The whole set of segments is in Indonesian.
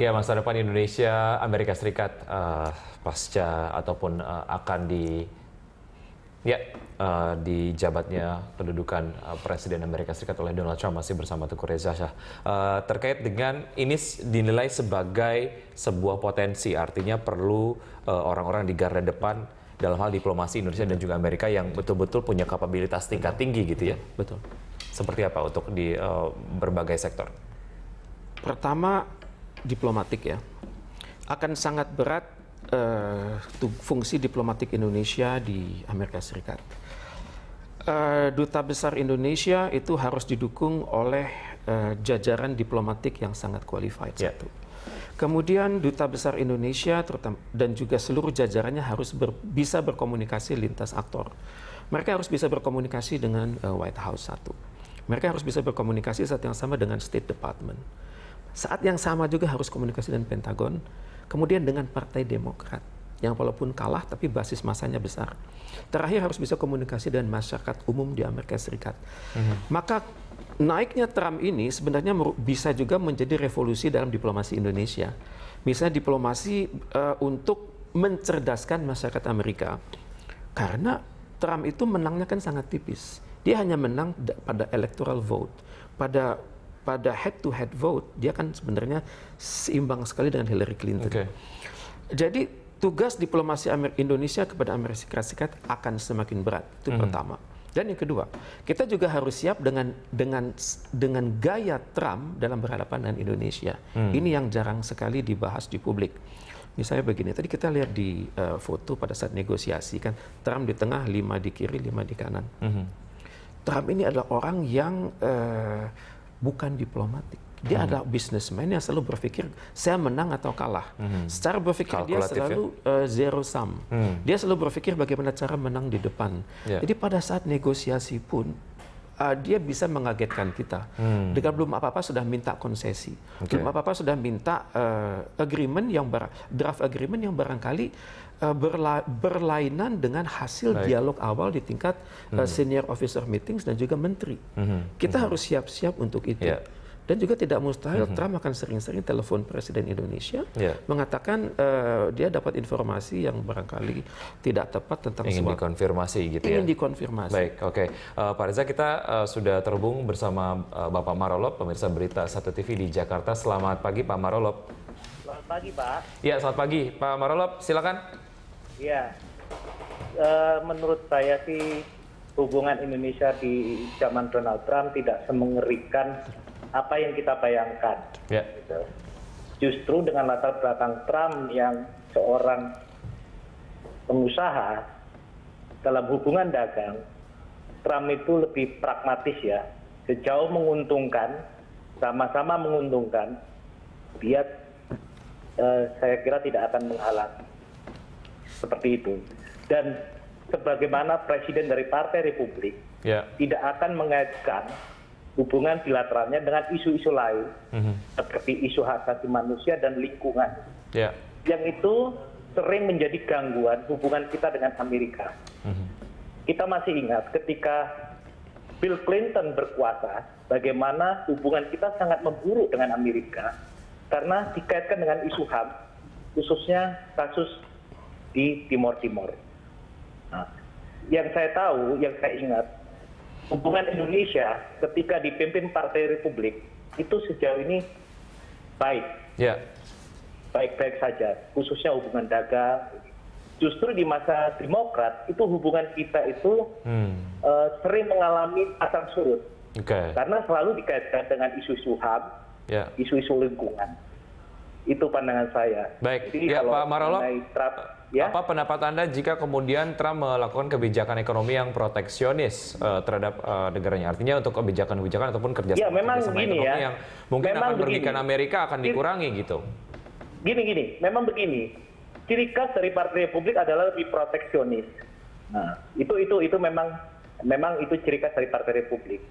Ya, masa depan Indonesia, Amerika Serikat pasca ataupun akan di jabatnya kedudukan Presiden Amerika Serikat oleh Donald Trump masih bersama Teuku Reza Shah. Terkait dengan ini dinilai sebagai sebuah potensi, artinya perlu orang-orang di garda depan dalam hal diplomasi Indonesia dan juga Amerika yang betul-betul punya kapabilitas tingkat tinggi gitu ya. Betul. Seperti apa untuk di berbagai sektor? Pertama, diplomatik ya. Akan sangat berat fungsi diplomatik Indonesia di Amerika Serikat. Duta besar Indonesia itu harus didukung oleh jajaran diplomatik yang sangat qualified. Satu. Kemudian duta besar Indonesia dan juga seluruh jajarannya harus bisa berkomunikasi lintas aktor. Mereka harus bisa berkomunikasi dengan White House satu. Mereka harus bisa berkomunikasi saat yang sama dengan State Department. Saat yang sama juga harus komunikasi dengan Pentagon, kemudian dengan Partai Demokrat, yang walaupun kalah tapi basis masanya besar. Terakhir harus bisa komunikasi dengan masyarakat umum di Amerika Serikat. Maka naiknya Trump ini sebenarnya bisa juga menjadi revolusi dalam diplomasi Indonesia. Misalnya diplomasi untuk mencerdaskan masyarakat Amerika. Karena Trump itu menangnya kan sangat tipis. Dia hanya menang pada electoral vote. Pada head-to-head vote, dia kan sebenarnya seimbang sekali dengan Hillary Clinton. Okay. Jadi tugas diplomasi Indonesia kepada Amerika Serikat akan semakin berat. Itu pertama. Dan yang kedua, kita juga harus siap dengan gaya Trump dalam berhadapan dengan Indonesia. Ini yang jarang sekali dibahas di publik. Misalnya begini, tadi kita lihat di foto pada saat negosiasi kan, Trump di tengah, 5 di kiri, 5 di kanan. Trump ini adalah orang yang bukan diplomatik. Dia adalah businessman yang selalu berpikir saya menang atau kalah. Secara berpikir dia selalu zero sum. Dia selalu berpikir bagaimana cara menang di depan. Jadi pada saat negosiasi pun dia bisa mengagetkan kita. Dengan belum apa-apa sudah minta konsesi. Belum apa-apa sudah minta draft agreement yang barangkali berlainan dengan hasil dialog awal di tingkat senior officer meetings dan juga menteri. Kita harus siap-siap untuk itu. Dan juga tidak mustahil Trump akan sering-sering telepon Presiden Indonesia mengatakan dia dapat informasi yang barangkali tidak tepat tentang ingin dikonfirmasi gitu ya. Ingin dikonfirmasi. Baik, oke. Pak Reza, kita sudah terhubung bersama Bapak Marolop, pemirsa Berita 1 TV di Jakarta. Selamat pagi Pak Marolop. Selamat pagi Pak. Ya, selamat pagi Pak Marolop, silakan. Ya, menurut saya sih hubungan Indonesia di zaman Donald Trump tidak semengerikan apa yang kita bayangkan. Gitu. Justru dengan latar belakang Trump yang seorang pengusaha dalam hubungan dagang, Trump itu lebih pragmatis ya, sejauh menguntungkan, sama-sama menguntungkan, dia saya kira tidak akan menghalangi. Seperti itu. Dan sebagaimana presiden dari Partai Republik tidak akan mengaitkan hubungan bilateralnya dengan isu-isu lain seperti isu hak asasi manusia dan lingkungan yang itu sering menjadi gangguan hubungan kita dengan Amerika. Kita masih ingat ketika Bill Clinton berkuasa, bagaimana hubungan kita sangat memburuk dengan Amerika karena dikaitkan dengan isu HAM, khususnya kasus di Timor Timur. Nah, yang saya tahu, yang saya ingat, hubungan Indonesia ketika dipimpin Partai Republik itu sejauh ini baik, baik-baik saja, khususnya hubungan dagang. Justru di masa Demokrat itu hubungan kita itu sering mengalami pasang surut, karena selalu dikaitkan dengan isu-isu HAM, isu-isu lingkungan. Itu pandangan saya. Baik, jadi Pak Marolop. Apa pendapat Anda jika kemudian Trump melakukan kebijakan ekonomi yang proteksionis terhadap negaranya? Artinya untuk kebijakan-kebijakan ataupun kerjasama ekonomi yang mungkin akan merugikan Amerika akan dikurangi gitu. Gini, memang begini. Ciri khas dari Partai Republik adalah lebih proteksionis. Nah, itu memang itu ciri khas dari Partai Republik.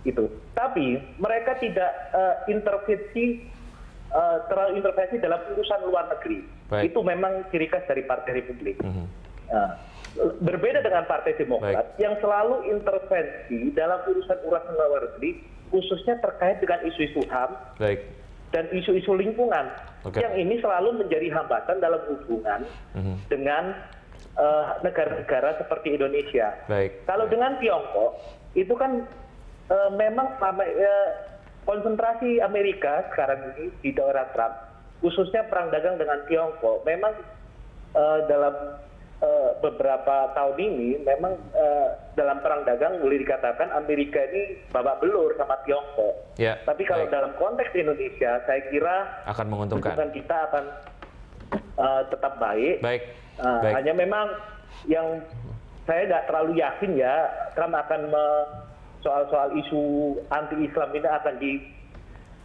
Itu. Tapi mereka tidak terlalu intervensi dalam urusan luar negeri. Itu memang ciri khas dari Partai Republik. berbeda dengan Partai Demokrat yang selalu intervensi dalam urusan luar negeri, khususnya terkait dengan isu-isu HAM dan isu-isu lingkungan. Yang ini selalu menjadi hambatan dalam hubungan dengan negara-negara seperti Indonesia. Kalau dengan Tiongkok, itu kan memang konsentrasi Amerika sekarang ini di daerah Trump, khususnya perang dagang dengan Tiongkok, memang dalam beberapa tahun ini memang dalam perang dagang boleh dikatakan Amerika ini babak belur sama Tiongkok. Tapi kalau dalam konteks Indonesia, saya kira akan menguntungkan. Hubungan kita akan tetap baik. Hanya memang yang saya nggak terlalu yakin ya, Trump akan soal-soal isu anti-Islam ini akan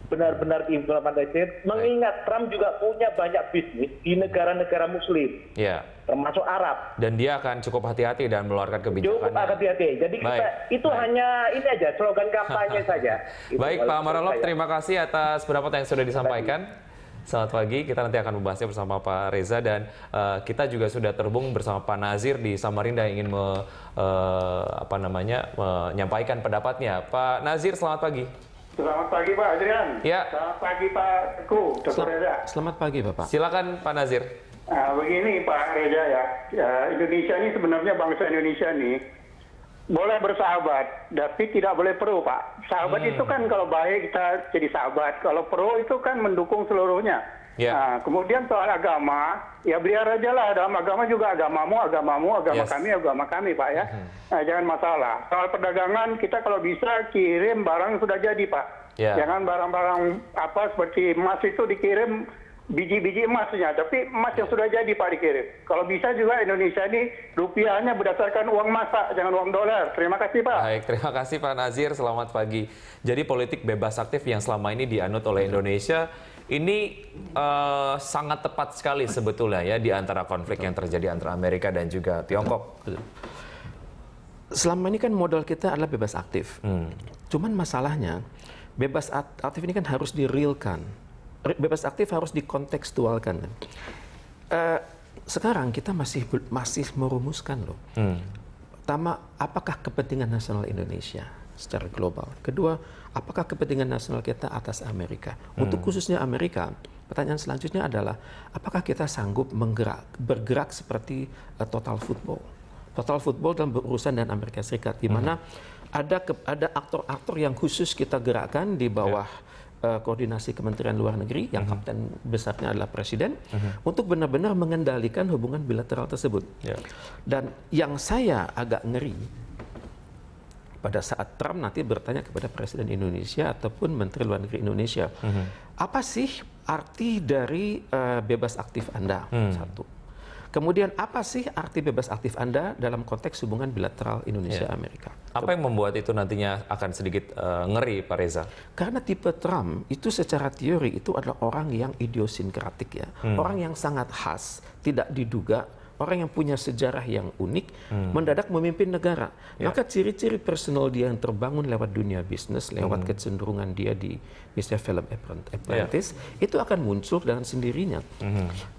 benar-benar diimplementasikan, mengingat Trump juga punya banyak bisnis di negara-negara Muslim, termasuk Arab. Dan dia akan cukup hati-hati dan mengeluarkan kebijakannya. Cukup hati-hati. Jadi itu hanya ini aja, slogan kampanye saja. Baik, Pak Marolop, terima kasih atas pendapat yang sudah disampaikan. Selamat pagi, kita nanti akan membahasnya bersama Pak Reza, dan kita juga sudah terhubung bersama Pak Nazir di Samarinda yang ingin menyampaikan pendapatnya. Pak Nazir, selamat pagi. Selamat pagi Pak Adrian. Selamat pagi Pak Teguh, Dr. Reza. Selamat pagi Bapak. Silakan Pak Nazir. Begini Pak Reza ya, Indonesia ini sebenarnya bangsa Indonesia nih boleh bersahabat, tapi tidak boleh pro Pak. Sahabat itu kan kalau baik kita jadi sahabat, kalau pro itu kan mendukung seluruhnya. Kemudian soal agama, ya biar aja lah, dalam agama juga agama kami Pak ya. Jangan masalah. Soal perdagangan kita kalau bisa kirim barang sudah jadi Pak. Jangan barang-barang seperti emas itu dikirim biji-biji emasnya, tapi emas yang sudah jadi Pak dikirim. Kalau bisa juga Indonesia ini rupiahnya berdasarkan uang masa, jangan uang dolar. Terima kasih Pak. Baik, terima kasih Pak Nazir, selamat pagi. Jadi politik bebas aktif yang selama ini dianut oleh Indonesia ini sangat tepat sekali sebetulnya ya di antara konflik yang terjadi antara Amerika dan juga Tiongkok. Selama ini kan modal kita adalah bebas aktif. Cuman masalahnya bebas aktif ini kan harus di-realkan. Bebas aktif harus dikontekstualkan. Sekarang kita masih merumuskan loh. Pertama, apakah kepentingan nasional Indonesia secara global? Kedua, apakah kepentingan nasional kita atas Amerika? Untuk khususnya Amerika, pertanyaan selanjutnya adalah apakah kita sanggup bergerak seperti total football? Total football dalam berurusan dengan Amerika Serikat, di mana ada aktor-aktor yang khusus kita gerakkan di bawah koordinasi Kementerian Luar Negeri yang kapten besarnya adalah Presiden untuk benar-benar mengendalikan hubungan bilateral tersebut. Dan yang saya agak ngeri pada saat Trump nanti bertanya kepada Presiden Indonesia ataupun Menteri Luar Negeri Indonesia, apa sih arti dari bebas aktif Anda? Satu. Kemudian apa sih arti bebas aktif Anda dalam konteks hubungan bilateral Indonesia-Amerika? Apa yang membuat itu nantinya akan sedikit ngeri, Pak Reza? Karena tipe Trump itu secara teori itu adalah orang yang idiosinkratik ya. Orang yang sangat khas, tidak diduga, orang yang punya sejarah yang unik, mendadak memimpin negara. Maka ciri-ciri personal dia yang terbangun lewat dunia bisnis, lewat kecenderungan dia di misalnya film Apprentice, itu akan muncul dengan sendirinya.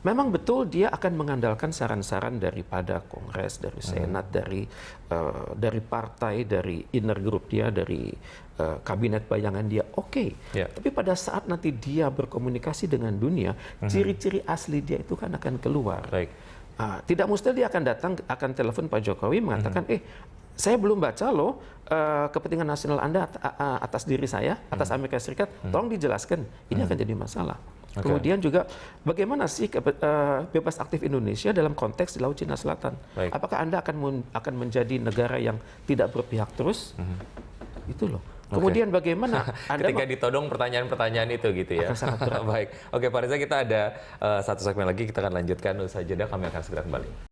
Memang betul dia akan mengandalkan saran-saran daripada Kongres, dari Senat, dari partai, dari inner group dia, dari kabinet bayangan dia, tapi pada saat nanti dia berkomunikasi dengan dunia, ciri-ciri asli dia itu kan akan keluar. Tidak mustahil dia akan telepon Pak Jokowi mengatakan, saya belum baca loh kepentingan nasional Anda atas diri saya, atas Amerika Serikat, tolong dijelaskan. Ini akan jadi masalah. Kemudian juga bagaimana sih bebas aktif Indonesia dalam konteks di Laut Cina Selatan? Apakah Anda akan menjadi negara yang tidak berpihak terus? Itu loh. Kemudian bagaimana Anda ketika ditodong pertanyaan-pertanyaan itu gitu ya. Baik. Oke Pak Reza, kita ada satu segmen lagi, kita akan lanjutkan usai jeda, kami akan segera kembali.